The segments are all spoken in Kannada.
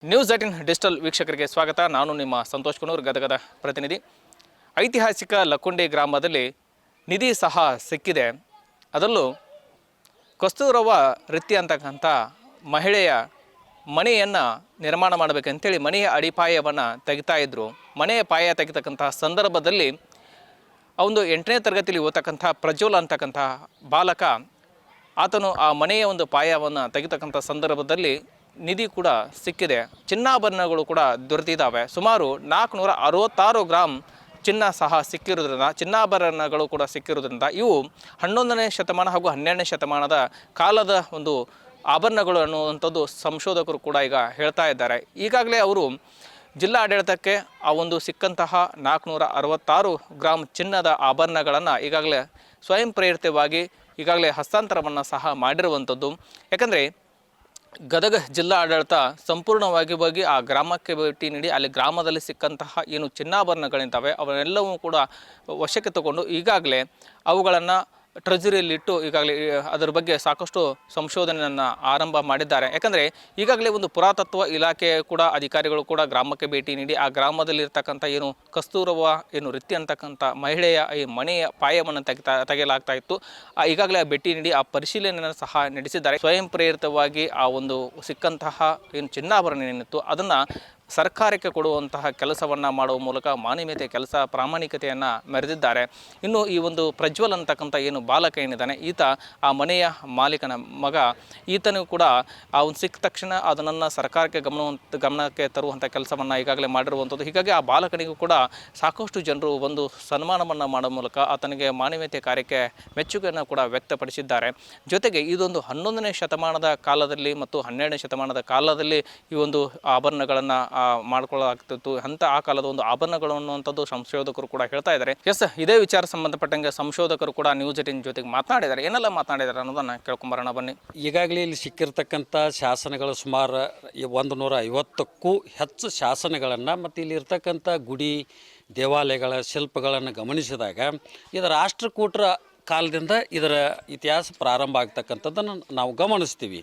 ನ್ಯೂಸ್ 18 ಡಿಜಿಟಲ್ ವೀಕ್ಷಕರಿಗೆ ಸ್ವಾಗತ. ನಾನು ನಿಮ್ಮ ಸಂತೋಷ್ ಕುನೂರ್, ಗದಗದ ಪ್ರತಿನಿಧಿ. ಐತಿಹಾಸಿಕ ಲಕ್ಕುಂಡಿ ಗ್ರಾಮದಲ್ಲಿ ನಿಧಿ ಸಹ ಸಿಕ್ಕಿದೆ. ಅದರಲ್ಲೂ ಕಸ್ತೂರವ್ವ ವೃತ್ತಿ ಅಂತಕ್ಕಂಥ ಮಹಿಳೆಯ ಮನೆಯನ್ನು ನಿರ್ಮಾಣ ಮಾಡಬೇಕಂತೇಳಿ ಮನೆಯ ಅಡಿಪಾಯವನ್ನು ತೆಗಿತಾ ಇದ್ದರು. ಮನೆಯ ಪಾಯ ತೆಗಿತಕ್ಕಂಥ ಸಂದರ್ಭದಲ್ಲಿ ಒಂದು 8ನೇ ತರಗತಿಯಲ್ಲಿ ಓದ್ತಕ್ಕಂಥ ಪ್ರಜ್ವಲ್ ಅಂತಕ್ಕಂಥ ಬಾಲಕ ಆತನು ಆ ಮನೆಯ ಒಂದು ಪಾಯವನ್ನು ತೆಗಿತಕ್ಕಂಥ ಸಂದರ್ಭದಲ್ಲಿ ನಿಧಿ ಕೂಡ ಸಿಕ್ಕಿದೆ. ಚಿನ್ನಾಭರಣಗಳು ಕೂಡ ದೊರೆತಿದ್ದಾವೆ. ಸುಮಾರು 466 ಗ್ರಾಮ್ ಚಿನ್ನ ಸಹ ಸಿಕ್ಕಿರೋದ್ರಿಂದ, ಚಿನ್ನಾಭರಣಗಳು ಕೂಡ ಸಿಕ್ಕಿರೋದ್ರಿಂದ ಇವು 11ನೇ ಶತಮಾನ ಹಾಗೂ 12ನೇ ಶತಮಾನದ ಕಾಲದ ಒಂದು ಆಭರಣಗಳು ಅನ್ನುವಂಥದ್ದು ಸಂಶೋಧಕರು ಕೂಡ ಈಗ ಹೇಳ್ತಾ ಇದ್ದಾರೆ. ಈಗಾಗಲೇ ಅವರು ಜಿಲ್ಲಾ ಆಡಳಿತಕ್ಕೆ ಆ ಒಂದು ಸಿಕ್ಕಂತಹ 466 ಗ್ರಾಮ್ ಚಿನ್ನದ ಆಭರಣಗಳನ್ನು ಈಗಾಗಲೇ ಸ್ವಯಂ ಪ್ರೇರಿತವಾಗಿ ಈಗಾಗಲೇ ಹಸ್ತಾಂತರವನ್ನು ಸಹ ಮಾಡಿರುವಂಥದ್ದು. ಯಾಕಂದರೆ ಗದಗ ಜಿಲ್ಲಾ ಆಡಳಿತ ಸಂಪೂರ್ಣವಾಗಿ ಹೋಗಿ ಆ ಗ್ರಾಮಕ್ಕೆ ಭೇಟಿ ನೀಡಿ ಅಲ್ಲಿ ಗ್ರಾಮದಲ್ಲಿ ಸಿಕ್ಕಂತಹ ಏನು ಚಿನ್ನಾಭರಣಗಳಿದ್ದಾವೆ ಅವನ್ನೆಲ್ಲವೂ ಕೂಡ ವಶಕ್ಕೆ ತಗೊಂಡು ಈಗಾಗಲೇ ಅವುಗಳನ್ನು ಟ್ರೆಜರಿಯಲ್ಲಿಟ್ಟು ಈಗಾಗಲೇ ಅದರ ಬಗ್ಗೆ ಸಾಕಷ್ಟು ಸಂಶೋಧನೆಯನ್ನು ಆರಂಭ ಮಾಡಿದ್ದಾರೆ. ಯಾಕಂದರೆ ಈಗಾಗಲೇ ಒಂದು ಪುರಾತತ್ವ ಇಲಾಖೆಯ ಕೂಡ ಅಧಿಕಾರಿಗಳು ಕೂಡ ಗ್ರಾಮಕ್ಕೆ ಭೇಟಿ ನೀಡಿ ಆ ಗ್ರಾಮದಲ್ಲಿರ್ತಕ್ಕಂಥ ಏನು ಕಸ್ತೂರವ್ವ ಏನು ವೃತ್ತಿ ಅಂತಕ್ಕಂಥ ಮಹಿಳೆಯ ಈ ಮನೆಯ ಪಾಯವನ್ನು ತೆಗೆಯಲಾಗ್ತಾ ಇತ್ತು. ಈಗಾಗಲೇ ಭೇಟಿ ನೀಡಿ ಆ ಪರಿಶೀಲನೆಯನ್ನು ಸಹ ನಡೆಸಿದ್ದಾರೆ. ಸ್ವಯಂ ಪ್ರೇರಿತವಾಗಿ ಆ ಒಂದು ಸಿಕ್ಕಂತಹ ಏನು ಚಿನ್ನಾಭರಣ ಏನಿತ್ತು ಅದನ್ನು ಸರ್ಕಾರಕ್ಕೆ ಕೊಡುವಂತಹ ಕೆಲಸವನ್ನು ಮಾಡುವ ಮೂಲಕ ಮಾನವೀಯತೆ ಕೆಲಸ ಪ್ರಾಮಾಣಿಕತೆಯನ್ನು ಮೆರೆದಿದ್ದಾರೆ. ಇನ್ನು ಈ ಒಂದು ಪ್ರಜ್ವಲ್ ಅಂತಕ್ಕಂಥ ಏನು ಬಾಲಕ ಏನಿದ್ದಾನೆ, ಈತ ಆ ಮನೆಯ ಮಾಲೀಕನ ಮಗ. ಈತನೂ ಕೂಡ ಆ ಒಂದು ಸಿಕ್ಕ ತಕ್ಷಣ ಅದನ್ನು ಸರ್ಕಾರಕ್ಕೆ ಗಮನಕ್ಕೆ ತರುವಂಥ ಕೆಲಸವನ್ನು ಈಗಾಗಲೇ ಮಾಡಿರುವಂಥದ್ದು. ಹೀಗಾಗಿ ಆ ಬಾಲಕನಿಗೂ ಕೂಡ ಸಾಕಷ್ಟು ಜನರು ಒಂದು ಸನ್ಮಾನವನ್ನು ಮಾಡೋ ಮೂಲಕ ಆತನಿಗೆ ಮಾನವೀಯತೆ ಕಾರ್ಯಕ್ಕೆ ಮೆಚ್ಚುಗೆಯನ್ನು ಕೂಡ ವ್ಯಕ್ತಪಡಿಸಿದ್ದಾರೆ. ಜೊತೆಗೆ ಇದೊಂದು 11ನೇ ಶತಮಾನದ ಕಾಲದಲ್ಲಿ ಮತ್ತು 12ನೇ ಶತಮಾನದ ಕಾಲದಲ್ಲಿ ಈ ಒಂದು ಆಭರಣಗಳನ್ನು ಮಾಡ್ಕೊಳ್ಳಲಾಗ್ತಿತ್ತು. ಆ ಕಾಲದ ಒಂದು ಆಭರಣಗಳು ಅನ್ನುವಂಥದ್ದು ಸಂಶೋಧಕರು ಕೂಡ ಹೇಳ್ತಾ ಇದ್ದಾರೆ. ಇದೇ ವಿಚಾರ ಸಂಬಂಧಪಟ್ಟಂಗೆ ಸಂಶೋಧಕರು ಕೂಡ ನ್ಯೂಸ್ 18 ಜೊತೆಗೆ ಮಾತನಾಡಿದ್ದಾರೆ. ಏನೆಲ್ಲ ಮಾತನಾಡಿದ್ದಾರೆ ಅನ್ನೋದನ್ನು ಕೇಳ್ಕೊಂಬರೋಣ ಬನ್ನಿ. ಈಗಾಗಲೇ ಇಲ್ಲಿ ಸಿಕ್ಕಿರ್ತಕ್ಕಂಥ ಶಾಸನಗಳು ಸುಮಾರು 150ಕ್ಕೂ ಹೆಚ್ಚು ಶಾಸನಗಳನ್ನು ಮತ್ತು ಇಲ್ಲಿರ್ತಕ್ಕಂಥ ಗುಡಿ ದೇವಾಲಯಗಳ ಶಿಲ್ಪಗಳನ್ನು ಗಮನಿಸಿದಾಗ ಇದು ರಾಷ್ಟ್ರಕೂಟರ ಕಾಲದಿಂದ ಇದರ ಇತಿಹಾಸ ಪ್ರಾರಂಭ ಆಗ್ತಕ್ಕಂಥದ್ದನ್ನು ನಾವು ಗಮನಿಸ್ತೀವಿ.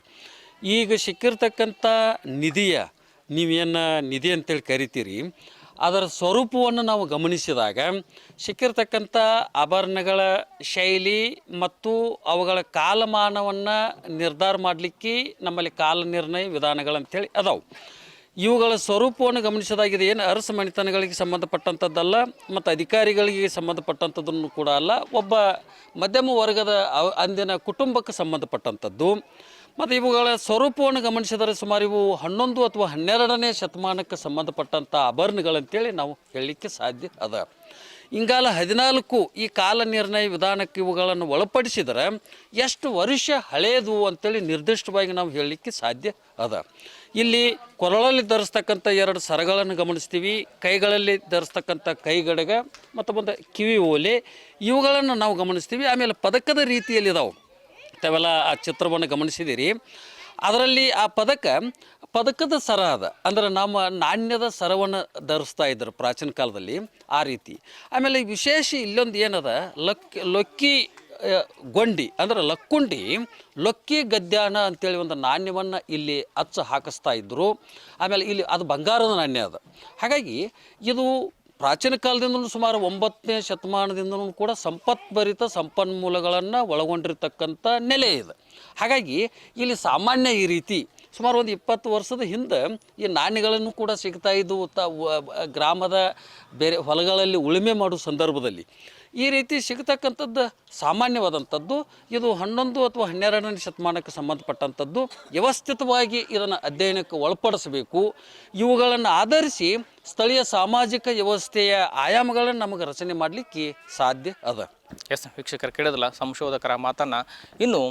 ಈಗ ಸಿಕ್ಕಿರ್ತಕ್ಕಂಥ ನೀವೇನು ನಿಧಿ ಅಂತೇಳಿ ಕರಿತೀರಿ, ಅದರ ಸ್ವರೂಪವನ್ನು ನಾವು ಗಮನಿಸಿದಾಗ ಸಿಕ್ಕಿರ್ತಕ್ಕಂಥ ಆಭರಣಗಳ ಶೈಲಿ ಮತ್ತು ಅವುಗಳ ಕಾಲಮಾನವನ್ನು ನಿರ್ಧಾರ ಮಾಡಲಿಕ್ಕೆ ನಮ್ಮಲ್ಲಿ ಕಾಲ ನಿರ್ಣಯ ವಿಧಾನಗಳಂತೇಳಿ ಅದಾವೆ. ಇವುಗಳ ಸ್ವರೂಪವನ್ನು ಗಮನಿಸಿದಾಗಿದೆ ಏನು ಅರಸ ಮನೆತನಗಳಿಗೆ ಸಂಬಂಧಪಟ್ಟಂಥದ್ದಲ್ಲ ಮತ್ತು ಅಧಿಕಾರಿಗಳಿಗೆ ಸಂಬಂಧಪಟ್ಟಂಥದ್ದನ್ನು ಕೂಡ ಅಲ್ಲ, ಒಬ್ಬ ಮಧ್ಯಮ ವರ್ಗದ ಅಂದಿನ ಕುಟುಂಬಕ್ಕೆ ಸಂಬಂಧಪಟ್ಟಂಥದ್ದು. ಮತ್ತು ಇವುಗಳ ಸ್ವರೂಪವನ್ನು ಗಮನಿಸಿದರೆ ಸುಮಾರು ಇವು 11 ಅಥವಾ 12ನೇ ಶತಮಾನಕ್ಕೆ ಸಂಬಂಧಪಟ್ಟಂಥ ಆಭರಣಗಳಂತೇಳಿ ನಾವು ಹೇಳಲಿಕ್ಕೆ ಸಾಧ್ಯ ಅದ. ಇಂಗಾಲ 14 ಈ ಕಾಲ ನಿರ್ಣಯ ವಿಧಾನಕ್ಕೆ ಇವುಗಳನ್ನು ಒಳಪಡಿಸಿದರೆ ಎಷ್ಟು ವರ್ಷ ಹಳೆಯದು ಅಂತೇಳಿ ನಿರ್ದಿಷ್ಟವಾಗಿ ನಾವು ಹೇಳಲಿಕ್ಕೆ ಸಾಧ್ಯ ಅದ. ಇಲ್ಲಿ ಕೊರಳಲ್ಲಿ ಧರಿಸ್ತಕ್ಕಂಥ 2 ಸರಗಳನ್ನು ಗಮನಿಸ್ತೀವಿ, ಕೈಗಳಲ್ಲಿ ಧರಿಸ್ತಕ್ಕಂಥ ಕೈಗಡಗ ಮತ್ತು ಒಂದು ಕಿವಿ ಓಲೆ ಇವುಗಳನ್ನು ನಾವು ಗಮನಿಸ್ತೀವಿ. ಆಮೇಲೆ ಪದಕದ ರೀತಿಯಲ್ಲಿದ್ದಾವೆ. ತಾವೆಲ್ಲ ಆ ಚಿತ್ರವನ್ನು ಗಮನಿಸಿದ್ದೀರಿ. ಅದರಲ್ಲಿ ಆ ಪದಕದ ಸರ ಅದ, ಅಂದ್ರೆ ನಮ್ಮ ನಾಣ್ಯದ ಸರವನ್ನು ಧರಿಸ್ತಾ ಇದ್ದರು ಪ್ರಾಚೀನ ಕಾಲದಲ್ಲಿ ಆ ರೀತಿ. ಆಮೇಲೆ ವಿಶೇಷ ಇಲ್ಲೊಂದು ಏನದ ಲೊಕ್ಕಿ ಗೊಂಡಿ ಅಂದ್ರೆ ಲೊಕ್ಕಿ ಗದ್ಯಾನ ಅಂತೇಳಿ ಒಂದು ನಾಣ್ಯವನ್ನು ಇಲ್ಲಿ ಹಾಕಿಸ್ತಾ ಇದ್ದರು. ಆಮೇಲೆ ಇಲ್ಲಿ ಅದು ಬಂಗಾರದ ನಾಣ್ಯ ಅದ. ಹಾಗಾಗಿ ಇದು ಪ್ರಾಚೀನ ಕಾಲದಿಂದಲೂ ಸುಮಾರು 9ನೇ ಶತಮಾನದಿಂದಲೂ ಕೂಡ ಸಂಪತ್ಭರಿತ ಸಂಪನ್ಮೂಲಗಳನ್ನು ಒಳಗೊಂಡಿರ್ತಕ್ಕಂಥ ನೆಲೆ ಇದೆ. ಹಾಗಾಗಿ ಇಲ್ಲಿ ಸಾಮಾನ್ಯ ಈ ರೀತಿ ಸುಮಾರು ಒಂದು 20 ವರ್ಷದ ಹಿಂದೆ ಈ ನಾಣ್ಯಗಳನ್ನು ಕೂಡ ಸಿಗ್ತಾ ಇದ್ದವು ಗ್ರಾಮದ ಬೇರೆ ಹೊಲಗಳಲ್ಲಿ ಉಳುಮೆ ಮಾಡೋ ಸಂದರ್ಭದಲ್ಲಿ. ಈ ರೀತಿ ಸಿಗ್ತಕ್ಕಂಥದ್ದು ಸಾಮಾನ್ಯವಾದಂಥದ್ದು. ಇದು 11 ಅಥವಾ 12ನೇ ಶತಮಾನಕ್ಕೆ ಸಂಬಂಧಪಟ್ಟಂಥದ್ದು. ವ್ಯವಸ್ಥಿತವಾಗಿ ಇದನ್ನು ಅಧ್ಯಯನಕ್ಕೆ ಒಳಪಡಿಸಬೇಕು. ಇವುಗಳನ್ನು ಆಧರಿಸಿ ಸ್ಥಳೀಯ ಸಾಮಾಜಿಕ ವ್ಯವಸ್ಥೆಯ ಆಯಾಮಗಳನ್ನು ನಮಗೆ ರಚನೆ ಮಾಡಲಿಕ್ಕೆ ಸಾಧ್ಯ ಅದ. ವೀಕ್ಷಕರು ಕೇಳಿದಲ್ಲ ಸಂಶೋಧಕರ ಮಾತನ್ನು. ಇನ್ನು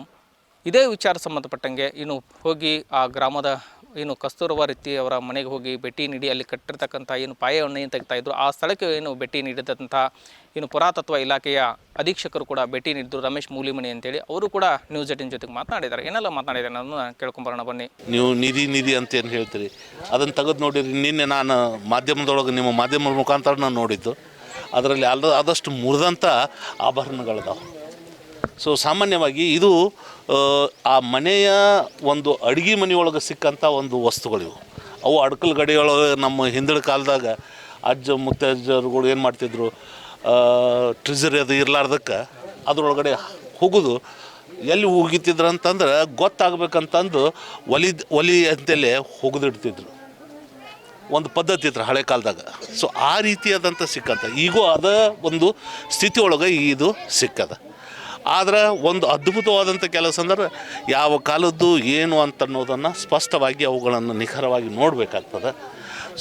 ಇದೇ ವಿಚಾರ ಸಂಬಂಧಪಟ್ಟಂಗೆ ಇನ್ನು ಹೋಗಿ ಆ ಗ್ರಾಮದ ಏನು ಕಸ್ತೂರವ್ವ ವೃತ್ತಿ ಅವರ ಮನೆಗೆ ಹೋಗಿ ಭೇಟಿ ನೀಡಿ ಅಲ್ಲಿ ಕಟ್ಟಿರ್ತಕ್ಕಂಥ ಏನು ಪಾಯವನ್ನು ಏನು ತೆಗಿತಾ ಇದ್ರು ಆ ಸ್ಥಳಕ್ಕೆ ಏನು ಭೇಟಿ ನೀಡಿದಂಥ ಏನು ಪುರಾತತ್ವ ಇಲಾಖೆಯ ಅಧೀಕ್ಷಕರು ಕೂಡ ಭೇಟಿ ನೀಡಿದ್ರು, ರಮೇಶ್ ಮೂಲಿಮನಿ ಅಂತೇಳಿ. ಅವರು ಕೂಡ ನ್ಯೂಸ್ 18 ಜೊತೆಗೆ ಮಾತನಾಡಿದ್ದಾರೆ. ಏನೆಲ್ಲ ಮಾತನಾಡಿದ್ದಾರೆ ಅನ್ನೋದನ್ನ ಕೇಳ್ಕೊಂಬರೋಣ ಬನ್ನಿ. ನೀವು ನಿಧಿ ಅಂತ ಏನು ಹೇಳ್ತೀರಿ, ಅದನ್ನು ತೆಗೆದು ನೋಡಿರಿ. ನಿನ್ನೆ ನಾನು ಮಾಧ್ಯಮದೊಳಗೆ ನಿಮ್ಮ ಮಾಧ್ಯಮದ ಮುಖಾಂತರ ನಾನು ನೋಡಿದ್ದು, ಅದರಲ್ಲಿ ಆದಷ್ಟು ಮುರಿದಂಥ ಆಭರಣಗಳಿದಾವೆ. ಸೊ ಸಾಮಾನ್ಯವಾಗಿ ಇದು ಆ ಮನೆಯ ಒಂದು ಅಡುಗೆ ಮನೆಯೊಳಗೆ ಸಿಕ್ಕಂಥ ಒಂದು ವಸ್ತುಗಳಿವು. ಅವು ಅಡ್ಕಲ್ ಗಡಿಯೊಳಗೆ ನಮ್ಮ ಹಿಂದಿನ ಕಾಲದಾಗ ಅಜ್ಜ ಮುತ್ತಜ್ಜರುಗಳು ಏನು ಮಾಡ್ತಿದ್ರು, ಟ್ರಿಜರಿ ಅದು ಇರಲಾರ್ದಕ್ಕೆ ಅದ್ರೊಳಗಡೆ ಹೋಗೋದು. ಎಲ್ಲಿ ಹೋಗಿತಿದ್ರು ಅಂತಂದ್ರೆ ಗೊತ್ತಾಗಬೇಕಂತಂದು ಒಲಿ ಅಂತಲೇ ಹೋಗದಿಡ್ತಿದ್ರು. ಒಂದು ಪದ್ಧತಿ ಇತ್ತು ಹಳೆ ಕಾಲದಾಗ. ಸೊ ಆ ರೀತಿಯಾದಂಥ ಸಿಕ್ಕಂತ ಈಗೂ ಅದ ಒಂದು ಸ್ಥಿತಿ ಒಳಗೆ ಇದು ಸಿಕ್ಕದ. ಆದ್ರೆ ಒಂದು ಅದ್ಭುತವಾದಂಥ ಕೆಲಸ ಅಂದ್ರೆ ಯಾವ ಕಾಲದ್ದು ಏನು ಅಂತ ಅನ್ನೋದನ್ನು ಸ್ಪಷ್ಟವಾಗಿ ಅವುಗಳನ್ನು ನಿಖರವಾಗಿ ನೋಡಬೇಕಾಗ್ತದೆ.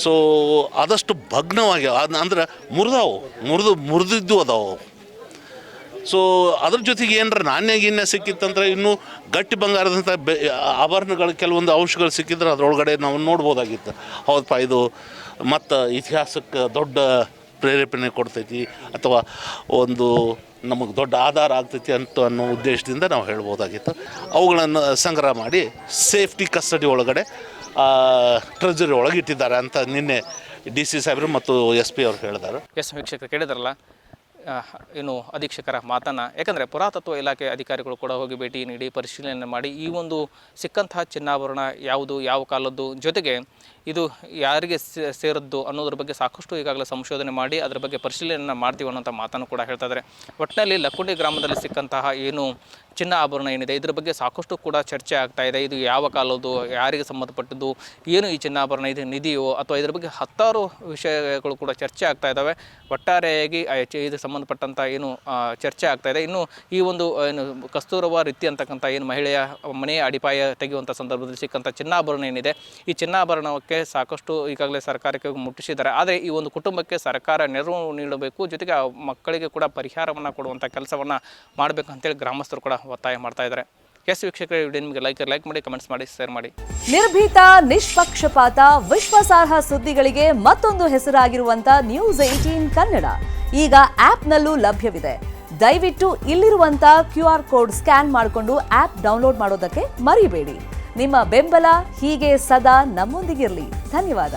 ಸೊ ಆದಷ್ಟು ಭಗ್ನವಾಗಿ ಅಂದ್ರೆ ಮುರಿದಿದ್ದು ಅದಾವು. ಸೊ ಅದ್ರ ಜೊತೆಗೆ ಏನರ ನಾಣ್ಯ ಸಿಕ್ಕಿತ್ತಂದ್ರೆ ಇನ್ನೂ ಗಟ್ಟಿ ಬಂಗಾರದಂಥ ಆಭರಣಗಳು ಕೆಲವೊಂದು ಅಂಶಗಳು ಸಿಕ್ಕಿದ್ರೆ ಅದರೊಳಗಡೆ ನಾವು ನೋಡ್ಬೋದಾಗಿತ್ತು. ಹೌದಪ್ಪ, ಇದು ಮತ್ತು ಇತಿಹಾಸಕ್ಕೆ ದೊಡ್ಡ ಪ್ರೇರೇಪಣೆ ಕೊಡ್ತೈತಿ ಅಥವಾ ಒಂದು ನಮಗೆ ದೊಡ್ಡ ಆಧಾರ ಆಗ್ತೈತಿ ಅನ್ನೋ ಉದ್ದೇಶದಿಂದ ನಾವು ಹೇಳ್ಬೋದಾಗಿತ್ತು. ಅವುಗಳನ್ನು ಸಂಗ್ರಹ ಮಾಡಿ ಸೇಫ್ಟಿ ಕಸ್ಟಡಿ ಒಳಗಡೆ ಟ್ರೆಜರಿ ಒಳಗೆ ಇಟ್ಟಿದ್ದಾರೆ ಅಂತ ನಿನ್ನೆ DC ಸಾಹೇಬರು ಮತ್ತು SP ಅವರು ಹೇಳಿದ್ದಾರೆ. ವೀಕ್ಷಕರು ಕೇಳಿದ್ರಲ್ಲ ಏನು ಅಧೀಕ್ಷಕರ ಮಾತನ್ನು. ಯಾಕಂದರೆ ಪುರಾತತ್ವ ಇಲಾಖೆ ಅಧಿಕಾರಿಗಳು ಕೂಡ ಹೋಗಿ ಭೇಟಿ ನೀಡಿ ಪರಿಶೀಲನೆ ಮಾಡಿ ಈ ಒಂದು ಸಿಕ್ಕಂತಹ ಚಿನ್ನಾಭರಣ ಯಾವುದು, ಯಾವ ಕಾಲದ್ದು, ಜೊತೆಗೆ ಇದು ಯಾರಿಗೆ ಸೇರಿದ್ದು ಅನ್ನೋದ್ರ ಬಗ್ಗೆ ಸಾಕಷ್ಟು ಈಗಾಗಲೇ ಸಂಶೋಧನೆ ಮಾಡಿ ಅದರ ಬಗ್ಗೆ ಪರಿಶೀಲನೆ ಮಾಡ್ತೀವಿ ಅನ್ನೋಂಥ ಮಾತನ್ನು ಕೂಡ ಹೇಳ್ತಾ ಇದ್ದಾರೆ. ಒಟ್ಟಿನಲ್ಲಿ ಲಕ್ಕುಂಡಿ ಗ್ರಾಮದಲ್ಲಿ ಸಿಕ್ಕಂತಹ ಏನು ಚಿನ್ನ ಆಭರಣ ಏನಿದೆ ಇದರ ಬಗ್ಗೆ ಸಾಕಷ್ಟು ಕೂಡ ಚರ್ಚೆ ಆಗ್ತಾ ಇದೆ. ಇದು ಯಾವ ಕಾಲದ್ದು, ಯಾರಿಗೆ ಸಂಬಂಧಪಟ್ಟದ್ದು, ಏನು ಈ ಚಿನ್ನಾಭರಣ, ಇದು ನಿಧಿಯೋ ಅಥವಾ ಇದರ ಬಗ್ಗೆ ಹತ್ತಾರು ವಿಷಯಗಳು ಕೂಡ ಚರ್ಚೆ ಆಗ್ತಾ ಇದ್ದಾವೆ. ಒಟ್ಟಾರೆಯಾಗಿ ಇದಕ್ಕೆ ಸಂಬಂಧಪಟ್ಟಂಥ ಏನು ಚರ್ಚೆ ಆಗ್ತಾ ಇದೆ. ಇನ್ನು ಈ ಒಂದು ಏನು ಕಸ್ತೂರವ ರೀತಿ ಅಂತಕ್ಕಂಥ ಏನು ಮಹಿಳೆಯ ಮನೆಯ ಅಡಿಪಾಯ ತೆಗೆಯುವಂಥ ಸಂದರ್ಭದಲ್ಲಿ ಸಿಕ್ಕಂಥ ಚಿನ್ನಾಭರಣ ಏನಿದೆ, ಈ ಚಿನ್ನಾಭರಣಕ್ಕೆ ಸಾಕಷ್ಟು ಈಗಾಗಲೇ ಸರ್ಕಾರಕ್ಕೆ ಮುಟ್ಟಿಸಿದ್ದಾರೆ. ಆದರೆ ಈ ಒಂದು ಕುಟುಂಬಕ್ಕೆ ಸರ್ಕಾರ ನೆರವು ನೀಡಬೇಕು, ಜೊತೆಗೆ ಆ ಮಕ್ಕಳಿಗೆ ಕೂಡ ಪರಿಹಾರವನ್ನು ಕೊಡುವಂಥ ಕೆಲಸವನ್ನು ಮಾಡಬೇಕು ಅಂತೇಳಿ ಗ್ರಾಮಸ್ಥರು ಕೂಡ ಒತ್ತಾಯ ಮಾಡ್ತಾ ಇದ್ದಾರೆ. ವೀಕ್ಷಕರೇ, ವಿಡಿಯೋ ನಿಮಗೆ ಲೈಕ್ ಮಾಡಿ, ಕಮೆಂಟ್ಸ್ ಮಾಡಿ, ಶೇರ್ ಮಾಡಿ. ನಿರ್ಭೀತ, ನಿಷ್ಪಕ್ಷಪಾತ, ವಿಶ್ವಾಸಾರ್ಹ ಸುದ್ದಿಗಳಿಗೆ ಮತ್ತೊಂದು ಹೆಸರಾಗಿರುವಂತ News18 ಕನ್ನಡ ಈಗ ಆಪ್ನಲ್ಲೂ ಲಭ್ಯವಿದೆ. ದಯವಿಟ್ಟು ಇಲ್ಲಿರುವಂತ QR ಕೋಡ್ ಸ್ಕ್ಯಾನ್ ಮಾಡಿಕೊಂಡು ಆಪ್ ಡೌನ್ಲೋಡ್ ಮಾಡೋದಕ್ಕೆ ಮರಿಬೇಡಿ. ನಿಮ್ಮ ಬೆಂಬಲ ಹೀಗೆ ಸದಾ ನಮ್ಮೊಂದಿಗಿರಲಿ. ಧನ್ಯವಾದ.